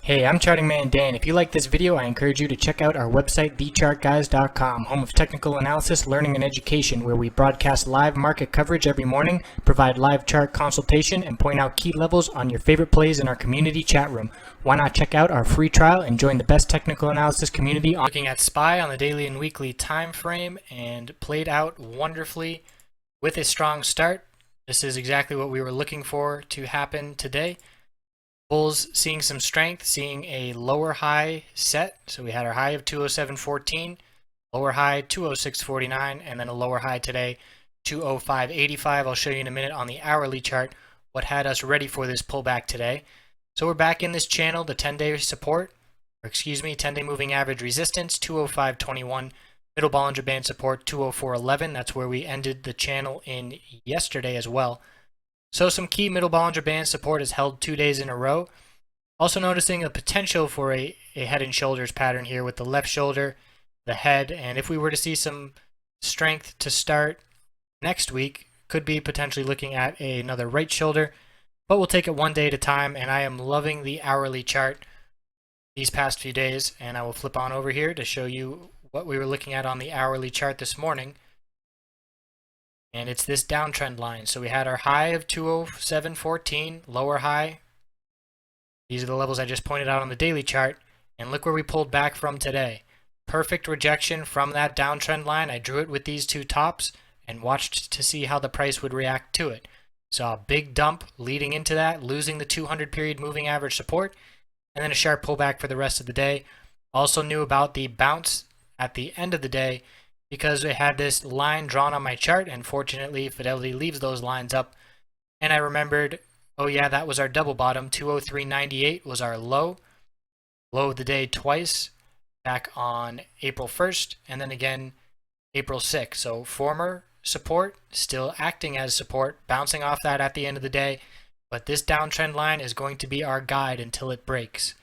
Hey, I'm Charting Man Dan. If you like this video, I encourage you to check out our website, TheChartGuys.com, home of technical analysis, learning, and education, where we broadcast live market coverage every morning, provide live chart consultation, and point out key levels on your favorite plays in our community chat room. Why not check out our free trial and join the best technical analysis community? Looking at SPY on the daily and weekly time frame, and played out wonderfully with a strong start. This is exactly what we were looking for to happen today. Bulls seeing some strength, seeing a lower high set. So we had our high of 207.14, lower high 206.49, and then a lower high today 205.85. I'll show you in a minute on the hourly chart what had us ready for this pullback today. So we're back in this channel, the 10-day support, 10-day moving average resistance 205.21, middle Bollinger Band support 204.11. That's where we ended the channel in yesterday as well. So some key middle Bollinger Band support is held 2 days in a row. Also noticing a potential for a head and shoulders pattern here with the left shoulder, the head, and if we were to see some strength to start next week, could be potentially looking at another right shoulder, but we'll take it one day at a time, and I am loving the hourly chart these past few days, and I will flip on over here to show you what we were looking at on the hourly chart this morning. And it's this downtrend line. So we had our high of 207.14, lower high. These are the levels I just pointed out on the daily chart. And look where we pulled back from today. Perfect rejection from that downtrend line. I drew it with these two tops and watched to see how the price would react to it. Saw a big dump leading into that, losing the 200 period moving average support, and then a sharp pullback for the rest of the day. Also knew about the bounce at the end of the day, because I had this line drawn on my chart, and fortunately Fidelity leaves those lines up, and I remembered, oh yeah, that was our double bottom. 203.98 was our low of the day twice, back on April 1st and then again April 6th. So former support still acting as support, bouncing off that at the end of the day, but this downtrend line is going to be our guide until it breaks.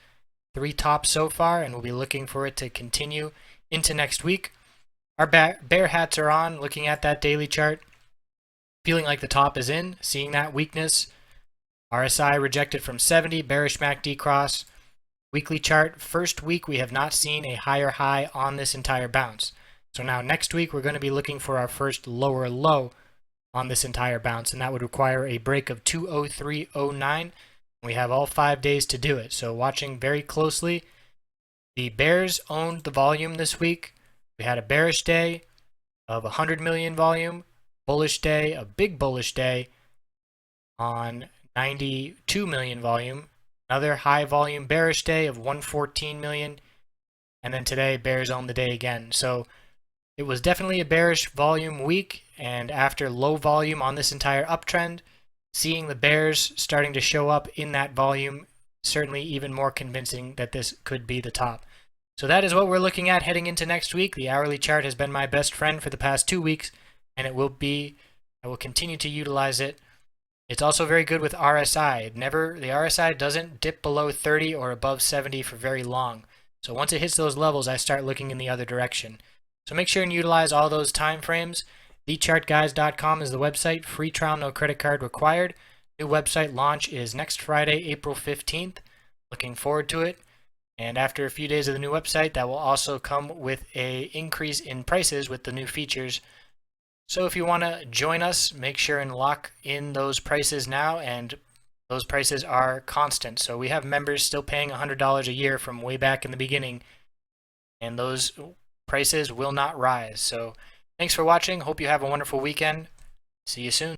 3 tops so far, and we'll be looking for it to continue into next week. Our bear hats are on, looking at that daily chart, feeling like the top is in, seeing that weakness. RSI rejected from 70, bearish MACD cross. Weekly chart, first week we have not seen a higher high on this entire bounce. So now next week we're going to be looking for our first lower low on this entire bounce, and that would require a break of 203.09. We have all 5 days to do it. So watching very closely. The bears owned the volume this week. We had a bearish day of 100 million volume, bullish day, a big bullish day on 92 million volume, another high volume bearish day of 114 million, and then today bears own the day again. So it was definitely a bearish volume week, and after low volume on this entire uptrend, seeing the bears starting to show up in that volume, certainly even more convincing that this could be the top. So that is what we're looking at heading into next week. The hourly chart has been my best friend for the past 2 weeks, and it will be. I will continue to utilize it. It's also very good with RSI. The RSI doesn't dip below 30 or above 70 for very long. So once it hits those levels, I start looking in the other direction. So make sure and utilize all those time frames. TheChartGuys.com is the website. Free trial, no credit card required. New website launch is next Friday, April 15th. Looking forward to it. And after a few days of the new website, that will also come with an increase in prices with the new features. So if you want to join us, make sure and lock in those prices now, and those prices are constant. So we have members still paying $100 a year from way back in the beginning, and those prices will not rise. So thanks for watching. Hope you have a wonderful weekend. See you soon.